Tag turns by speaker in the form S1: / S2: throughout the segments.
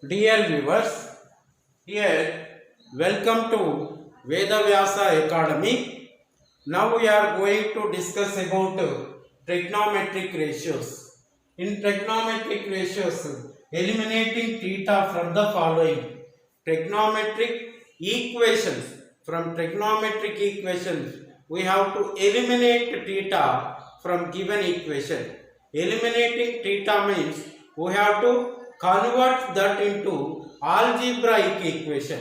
S1: Dear viewers, here welcome to Vedavyasa Academy. Now we are going to discuss about trigonometric ratios. In trigonometric ratios, eliminating theta from the following trigonometric equations. From trigonometric equations, we have to eliminate theta from given equation. Eliminating theta means we have to convert that into algebraic equation.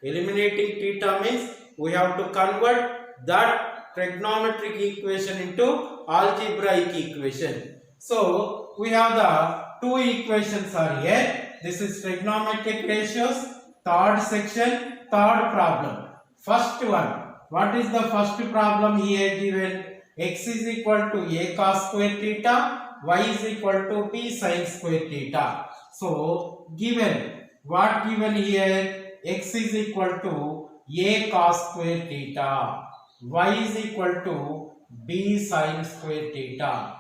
S1: Eliminating theta means we have to convert that trigonometric equation into algebraic equation. So we have the two equations are here. This is trigonometric ratios, third section, third problem. First one. What is the first problem here given? X is equal to a cos square theta, y is equal to b sin square theta. So given, what given here? X is equal to a cos square theta, y is equal to b sin square theta.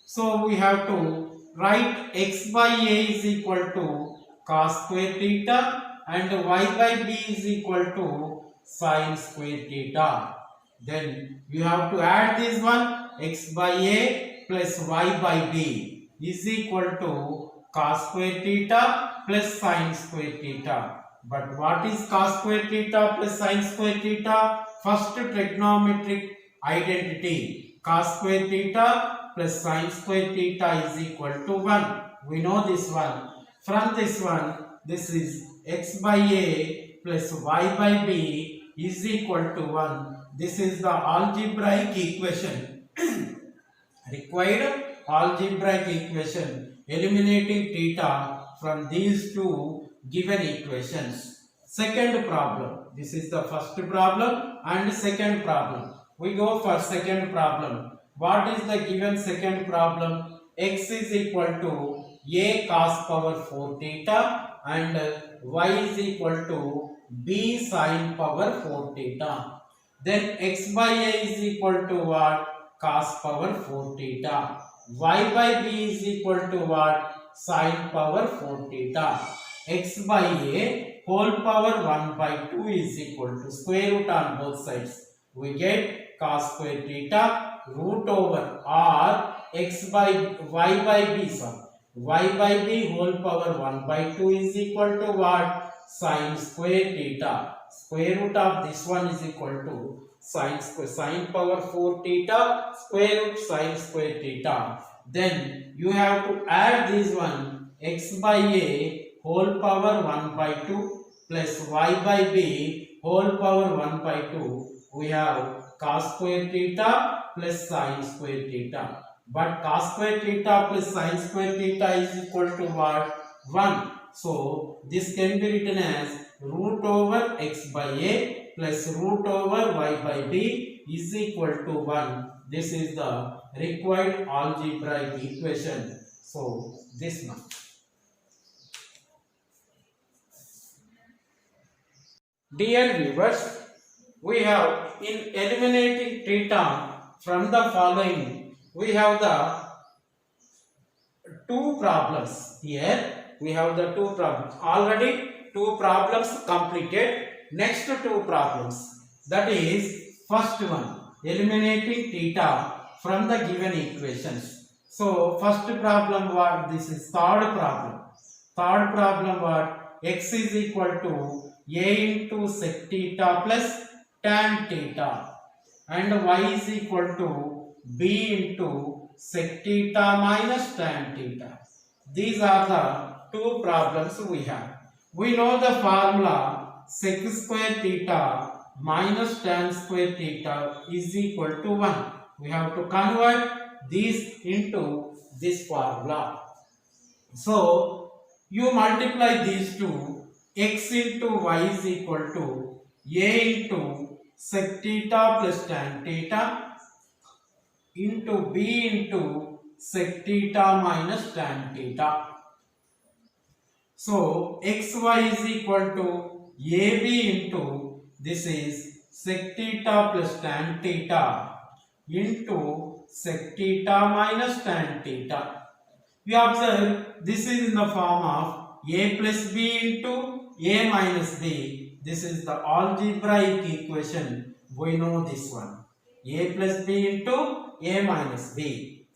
S1: So we have to write x by a is equal to cos square theta and y by b is equal to sin square theta. Then you have to add this one, x by a plus y by b is equal to cos square theta plus sin square theta. But what is cos square theta plus sin square theta? First trigonometric identity. Cos square theta plus sin square theta is equal to 1. We know this one. From this one, this is x by a plus y by b is equal to 1. This is the algebraic equation. Required algebraic equation eliminating theta from these two given equations. Second problem. This is the first problem and second problem. We go for second problem. What is the given second problem? X is equal to a cos power 4 theta and y is equal to b sin power 4 theta. Then x by a is equal to what? Cos power 4 theta. Y by b is equal to what? Sin power 4 theta. X by a whole power 1 by 2 is equal to square root on both sides. We get cos square theta root over or x by y by b, y by b whole power 1 by 2 is equal to what? Sin square theta. Square root of this one is equal to sin power 4 theta square root sin square theta. Then you have to add this one, x by a whole power 1 by 2 plus y by b whole power 1 by 2. We have cos square theta plus sin square theta. But cos square theta plus sin square theta is equal to what? 1. So this can be written as root over x by a plus root over y by b is equal to 1. This is the required algebraic equation. So this one. Dear viewers, we have in eliminating theta from the following, we have the two problems. Here we have the two problems. Already two problems completed. Next two problems. That is first one, eliminating theta from the given equations. So first problem what? This is third problem. Third problem what? X is equal to a into sec theta plus tan theta and y is equal to b into sec theta minus tan theta. These are the two problems we have. We know the formula sec square theta minus tan square theta is equal to 1. We have to convert this into this formula. So you multiply these two, x into y is equal to a into sec theta plus tan theta into b into sec theta minus tan theta. So xy is equal to ab into this is sec theta plus tan theta into sec theta minus tan theta. We observe this is in the form of a plus b into a minus b. This is the algebraic equation. We know this one. A plus b into a minus b.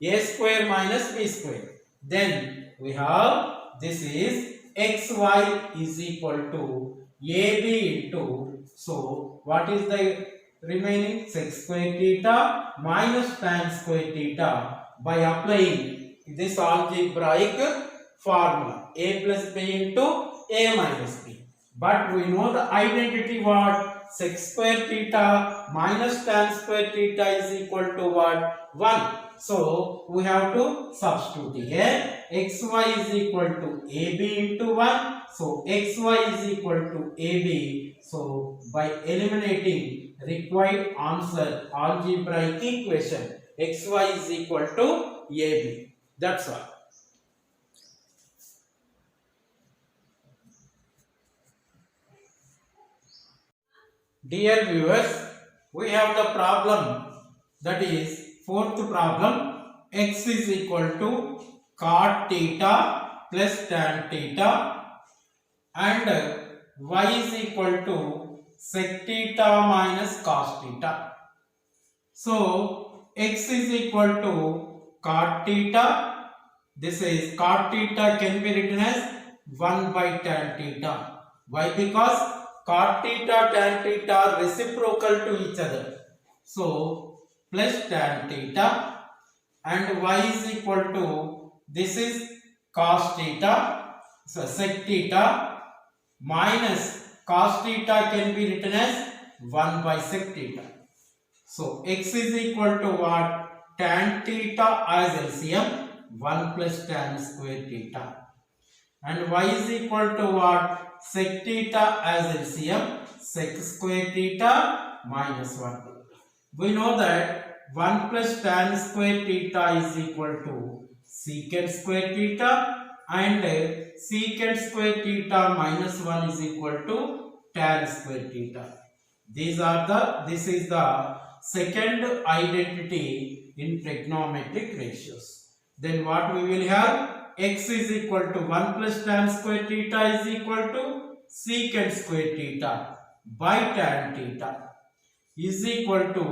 S1: A square minus b square. Then we have this is xy is equal to ab into, so what is the remaining? Sec square theta minus tan square theta by applying this algebraic formula a plus b into a minus b. But we know the identity what? Sec square theta minus tan square theta is equal to what? 1. So we have to substitute here. Xy is equal to ab into 1. So xy is equal to ab. So by eliminating required answer algebraic equation, xy is equal to ab. That's all. Dear viewers, we have the problem, that is fourth problem. X is equal to cot theta plus tan theta and y is equal to sec theta minus cos theta. So x is equal to cot theta. This is cot theta can be written as 1 by tan theta. Why? Because cot theta tan theta are reciprocal to each other. So plus tan theta and y is equal to, this is cos theta, so sec theta minus cos theta can be written as 1 by sec theta. So x is equal to what? Tan theta as LCM 1 plus tan square theta and y is equal to what? Sec theta as LCM sec square theta minus 1. We know that 1 plus tan square theta is equal to secant square theta and secant square theta minus 1 is equal to tan square theta. This is the second identity in trigonometric ratios. Then what we will have? X is equal to 1 plus tan square theta is equal to secant square theta by tan theta is equal to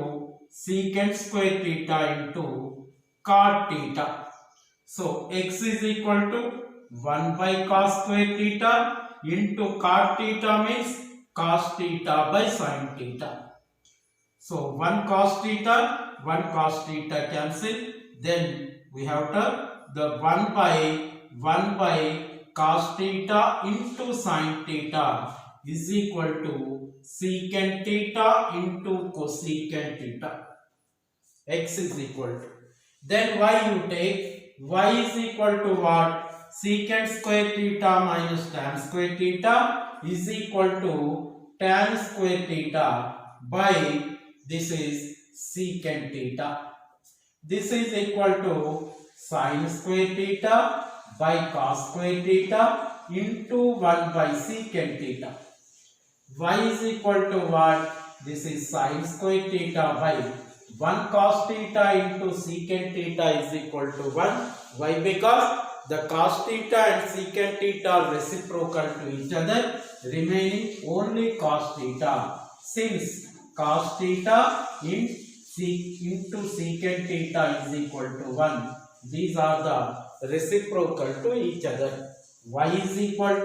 S1: secant square theta into cot theta. So x is equal to 1 by cos square theta into cot theta means cos theta by sin theta. So 1 cos theta cancel. Then we have the 1 by cos theta into sin theta is equal to secant theta into cosecant theta. X is equal to. Then y you take. Y is equal to what? Secant square theta minus tan square theta is equal to tan square theta by, this is secant theta. This is equal to sin square theta by cos square theta into 1 by secant theta. Y is equal to what? This is sin square theta by 1 cos theta into secant theta is equal to 1. Why? Because the cos theta and secant theta are reciprocal to each other, remaining only cos theta. Since cos theta into secant theta is equal to 1, these are the reciprocal to each other. Y is equal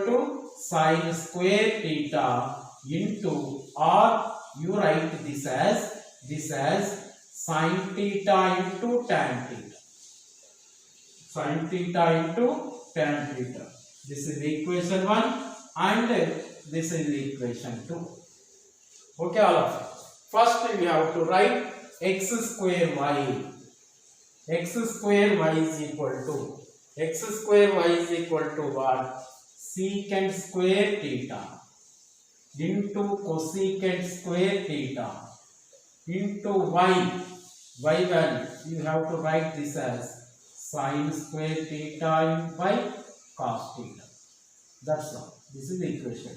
S1: to sin square theta into, or you write this as sin theta into tan theta. Sin theta into tan theta. This is equation 1 and this is equation 2. Okay, all of it. First we have to write x square y. X square y is equal to what? Secant square theta into cosecant square theta into y value. You have to write this as sin square theta by cos theta. That's all. This is the equation.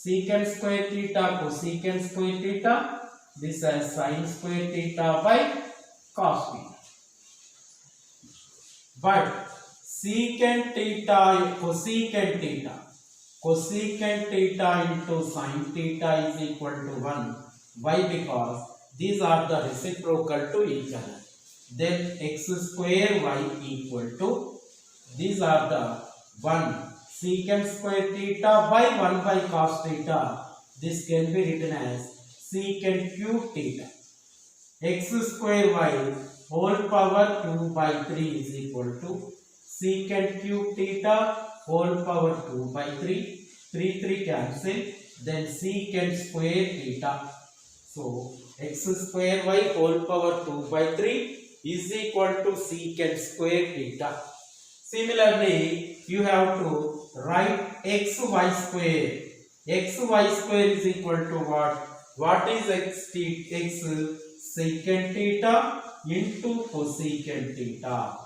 S1: Secant square theta cosecant square theta. This as sin square theta by cos theta. But secant theta, cosecant theta. Cosecant theta into sin theta is equal to 1. Why? Because these are the reciprocal to each other. Then x square y equal to, these are the 1 secant square theta by 1 by cos theta. This can be written as secant cube theta. X square y whole power 2 by 3 is equal to secant cube theta whole power 2 by 3. 3 cancel. Then secant square theta. So x square y whole power 2 by 3 is equal to secant square theta. Similarly, you have to write xy square. Xy square is equal to what? What is x secant theta into cosecant theta.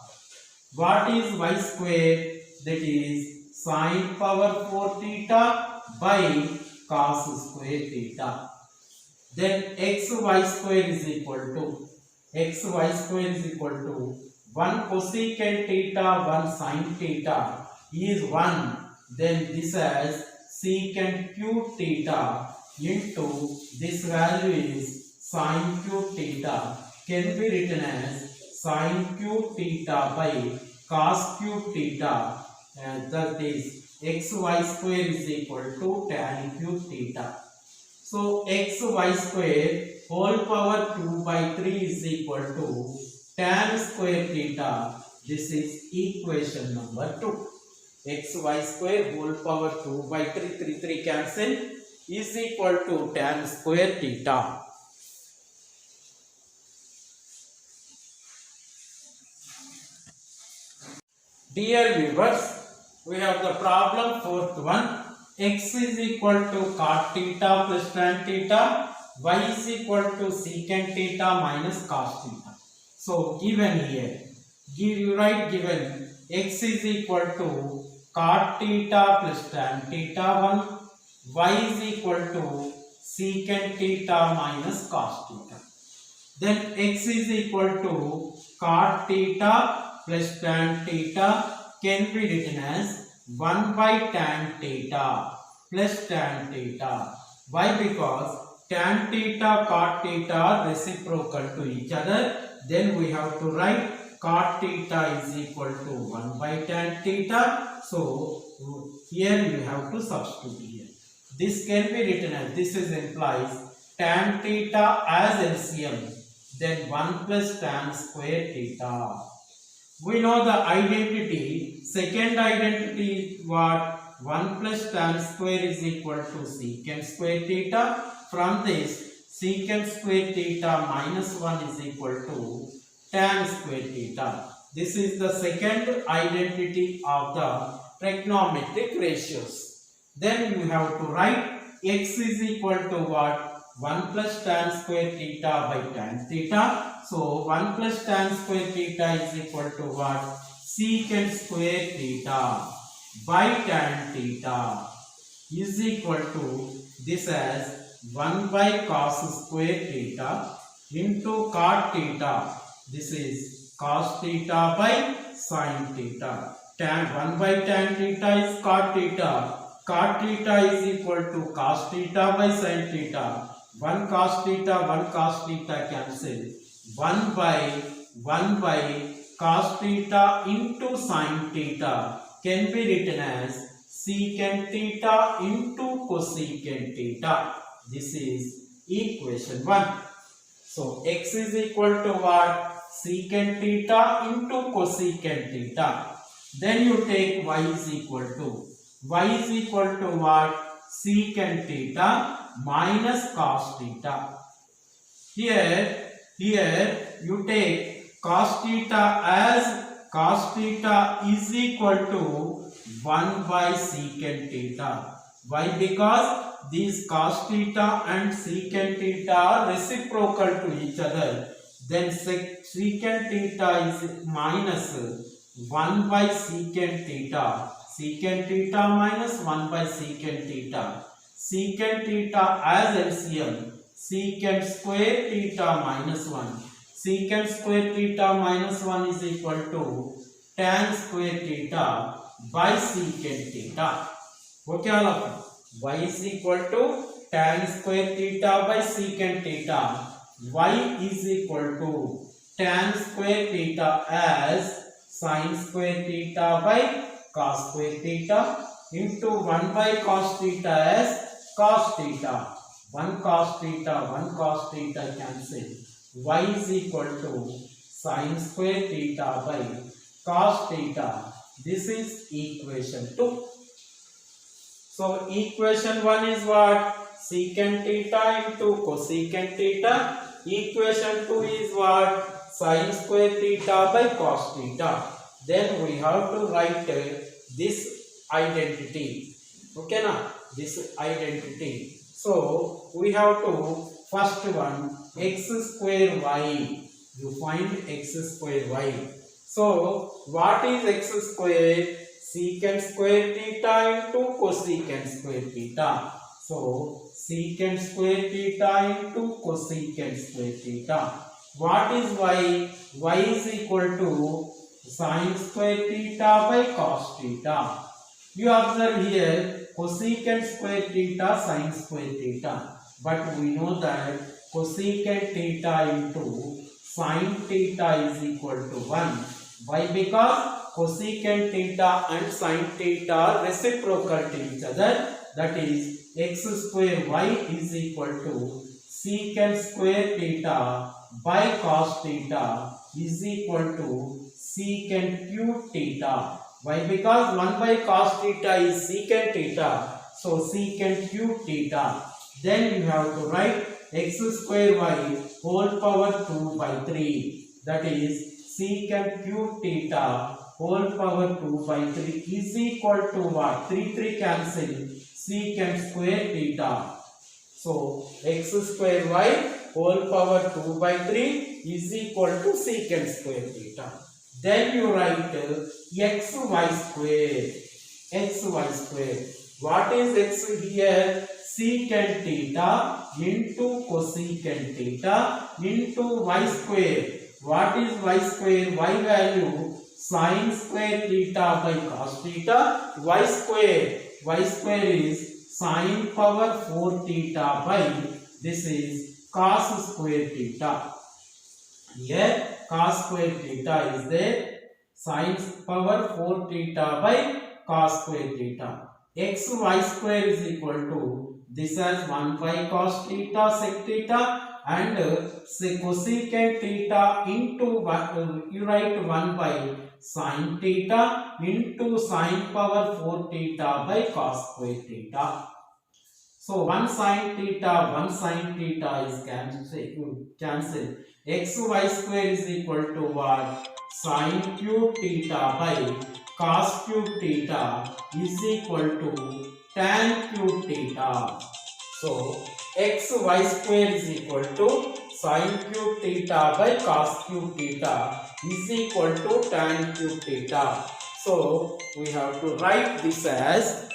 S1: What is y square? That is sin power 4 theta by cos square theta. Then xy square is equal to 1 cosecant theta 1 sin theta is 1. Then this as secant cube theta into this value is sin cube theta, can be written as sin cube theta by cos cube theta, and that is xy square is equal to tan cube theta. So xy square whole power 2 by 3 is equal to tan square theta. This is equation number 2. Xy square whole power 2 by 3 cancel is equal to tan square theta. Dear viewers, we have the problem fourth one. X is equal to cot theta plus tan theta, y is equal to secant theta minus cos theta. So given here, you write given x is equal to cot theta plus tan theta 1, y is equal to secant theta minus cos theta. Then x is equal to cot theta plus tan theta can be written as 1 by tan theta plus tan theta. Why? Because tan theta cot theta are reciprocal to each other. Then we have to write cot theta is equal to 1 by tan theta. So here you have to substitute here. This can be written as, this is implies tan theta as LCM, then 1 plus tan square theta. We know the identity. Second identity is what? 1 plus tan square is equal to secant square theta. From this, secant square theta minus 1 is equal to tan square theta. This is the second identity of the trigonometric ratios. Then you have to write x is equal to what? 1 plus tan square theta by tan theta. So 1 plus tan square theta is equal to what? Secant square theta by tan theta is equal to this as 1 by cos square theta into cot theta. This is cos theta by sin theta. Tan 1 by tan theta is cot theta. Cot theta is equal to cos theta by sin theta. 1 cos theta cancel. 1 by cos theta into sin theta can be written as secant theta into cosecant theta. This is equation 1. So x is equal to what? Secant theta into cosecant theta. Then you take y is equal to what? Secant theta minus cos theta. Here you take cos theta as cos theta is equal to 1 by secant theta. Why? Because these cos theta and secant theta are reciprocal to each other. Then secant theta is minus 1 by secant theta. Secant theta minus 1 by secant theta. Secant theta as LCM. Secant square theta minus 1. Secant square theta minus 1 is equal to tan square theta by secant theta. Okay, all of you. Y is equal to tan square theta by secant theta. Y is equal to tan square theta as sin square theta by cos square theta into 1 by cos theta as cos theta. 1 cos theta cancel. Y is equal to sin square theta by cos theta. This is equation 2. So equation 1 is what? Secant theta into cosecant theta. Equation 2 is what? Sin square theta by cos theta. Then we have to write this identity. Okay na? This identity. So we have to first one x square y. You find x square y. So what is x square? Secant square theta into cosecant square theta. So secant square theta into cosecant square theta. What is y? Y is equal to sin square theta by cos theta. You observe here cosecant square theta, sin square theta. But we know that cosecant theta into sin theta is equal to 1. Why? Because cosecant theta and sin theta are reciprocal to each other. That is x square y is equal to secant square theta by cos theta is equal to secant cube theta. Why? Because 1 by cos theta is secant theta. So secant cube theta. Then you have to write x square y whole power 2 by 3. That is secant cube theta whole power 2 by 3 is equal to what? 3 cancel. Secant square theta. So x square y whole power 2 by 3 is equal to secant square theta. Then you write xy square. Xy square. What is x here? Secant theta into cosecant theta into y square. What is y square? Y value sin square theta by cos theta. Y square. Y square is sin power 4 theta by, this is cos square theta. Here cos square theta is there. Sin power 4 theta by cos square theta. Xy square is equal to, this as 1 by cos theta sec theta and cosecant theta into you write 1 by sin theta into sin power 4 theta by cos square theta. So 1 sin theta is cancelled. Xy square is equal to what? Sin cube theta by cos cube theta is equal to tan cube theta. So xy square is equal to sin cube theta by cos cube theta is equal to tan cube theta. So we have to write this as